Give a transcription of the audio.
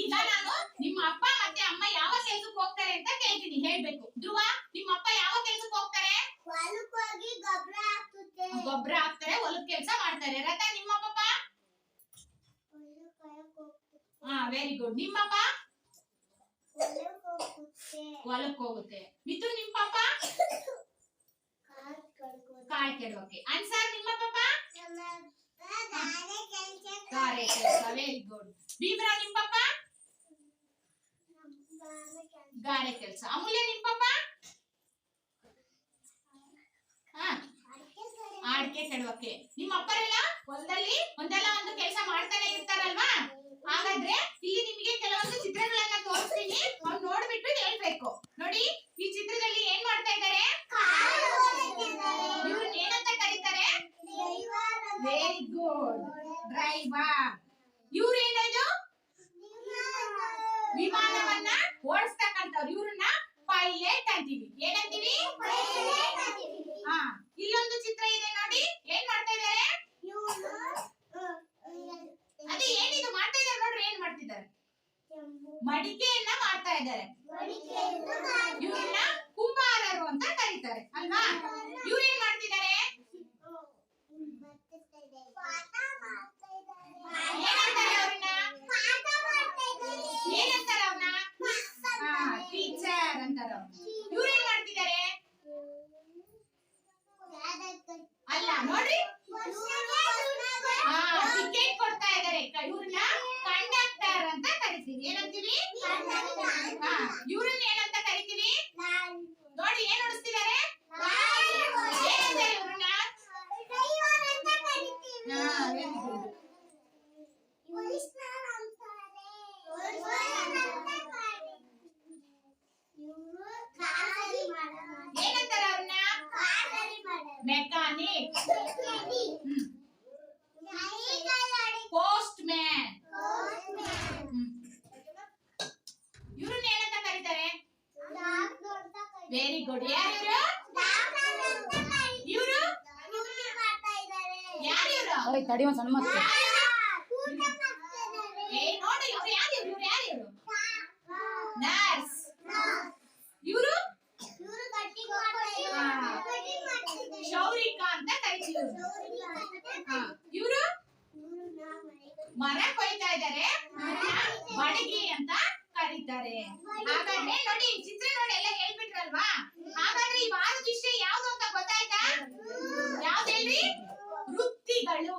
ಈಗ ನಾನು ನಿಮ್ಮ ಅಪ್ಪ ಮತ್ತೆ ಅಮ್ಮ ಯಾವ ಕೆಲಸಕ್ಕೆ ಹೋಗ್ತಾರೆ ಅಂತ ಕೇಳ್ತೀನಿ, ಹೇಳ್ಬೇಕು. ಧ್ರುವ, ನಿಮ್ಮ ಅಪ್ಪ ಯಾವ ಕೆಲಸಕ್ಕೆ ಹೋಗ್ತಾರೆ? ಹೊಲಕ್ಕೆ ಹೋಗಿ ಗೊಬ್ಬರ ಹಾಕ್ತಾರೆ, ಹೊಲದ ಕೆಲಸ ಮಾಡ್ತಾರೆ. ರಥ, ನಿಮ್ಮ ಪಾಪ? Very good. ನಿಮ್ಮ ಪಾಪ? ಹೊಲಕ್ಕೆ ಹೋಗುತ್ತೆ. ಮಿಥುನ್, ನಿಮ್ಮ ಪಾಪ? ಕಾಯಿ ಕೆಡೋಕೆ. ಅನ್ಸರ್, ನಿಮ್ಮ ಪಾಪ? ಗಾರೆ ಕೆಲಸ. Very good. ಭೀಮ್ರಾ, ನಿಮ್ಮ ಪಾಪ? ಗಾರೆ ಕೆಲಸ. ಅಮೂಲ್ಯ, ನಿಮ್ಮ ಪಾಪ? ಆಡ್ಕೆ ಕೆಡೋಕೆ. ನಿಮ್ಮ ಅಪ್ಪರೆಲ್ಲ ಹೊಲದಲ್ಲಿ ಒಂದಲ್ಲ ಒಂದು ಕೆಲಸ ಮಾಡ್ತಾನೆ ಇರ್ತಾರಲ್ವಾ? ಹಾಗಾದ್ರೆ ಇಲ್ಲಿ ನಿಮಗೆ ಕೆಲವೊಂದು ಚಿತ್ರಗಳನ್ನ ತೋರಿಸ್ತೀನಿ, ಅವ್ರು ನೋಡ್ಬಿಟ್ಟು ಹೇಳ್ಬೇಕು. ನೋಡಿ, ಈ ಚಿತ್ರದಲ್ಲಿ ಏನ್ ಮಾಡ್ತಾ ಇದ್ದಾರೆ? ಇವ್ರನ್ನ ಏನಂತ ಕರೀತಾರೆ? Very good, driver. ಇವ್ರು ಏನದು? ವಿಮಾನವನ್ನ ಓಡಿಸ್ತಕ್ಕಂಥವ್ರು. ಇವ್ರನ್ನ ಪೈಲಟ್ ಅಂತೀವಿ. ಏನಂತೀವಿ? ಇಲ್ಲೊಂದು ಚಿತ್ರ ಇದೆ ನೋಡಿ, ಏನ್ ಮಾಡ್ತಾ ಇದ್ದಾರೆ? ಅದೇ ಏನಿದು ಮಾಡ್ತಾ ಇದ್ದಾರೆ ನೋಡ್ರಿ, ಏನ್ ಮಾಡ್ತಿದ್ದಾರೆ? ಮಡಿಕೆಯನ್ನ ಮಾಡ್ತಾ ಇದ್ದಾರೆ. ಇವ್ರನ್ನ ಕುಂಬಾರರು ಅಂತ ಕರೀತಾರೆ ಅಲ್ವಾ? ಇವ್ರು ಏನ್ ಮಾಡ್ತಿದ್ದಾರೆ? ಏನಂತಾರೆ ಅವ್ರನ್ನ? ಏನಂತಾರೆ ಅವ್ರನ್ನ? ಟೀಚರ್ ಅಂತಾರ. ಇವ್ರು ಏನ್ ಮಾಡ್ತಿದ್ದಾರೆ? ಅಲ್ಲ ನೋಡ್ರಿ, ಟಿಕೆಟ್ ಕೊಡ್ತಾ ಇದ್ದಾರೆ. ಇವ್ರನ್ನ ಕಂಡಕ್ಟರ್ ಅಂತ ಕರಿತೀವಿ. ಏನಂತೀವಿ? ಇವ್ರನ್ನ ಏನಂತ ಕರಿತೀವಿ? ನೋಡಿ, ಏನ್ ಓಡಿಸ್ತಿದ್ದಾರೆ? ಏನಂತಾರೆ ಇವ್ರನ್ನ? ಏನಂತಾರೆ ಅವ್ರನ್ನ? Mechanic, post man. ಇವ್ರನ್ನ ಏನಂತ ಕರೀತಾರೆ? Very good. ಯಾರು ಇವರು? ಯಾರು ಇವರು? ತಡಿ ಒಂದು ಸಣ್ಣ ಮಾತು. ನೋಡಿ, ಇವ್ರು ಯಾರು? ಇವ್ರು ಯಾರು? ನರ್ಸ್. ಇವರು ಶೌರಿಕ ಅಂತ ಕರಿತೀವಿ. ಇವರು ಮರ ಕೊಯ್ತಾ ಇದ್ದಾರೆ, ಬಡಗಿ ಅಂತ ಕರೀತಾರೆ. ಹಾಗಾದ್ರೆ ನೋಡಿ, ಈ ಚಿತ್ರ ನೋಡಿ ಎಲ್ಲ ಹೇಳ್ಬಿಟ್ರಲ್ವಾ? ಹಾಗಾದ್ರೆ ಈ ವಾರದ ವಿಷಯ ಯಾವ್ದು ಅಂತ ಗೊತ್ತಾಯ್ತಾ? ಯಾವ್ದು ಹೇಳ್ರಿ? ವೃತ್ತಿಗಳು.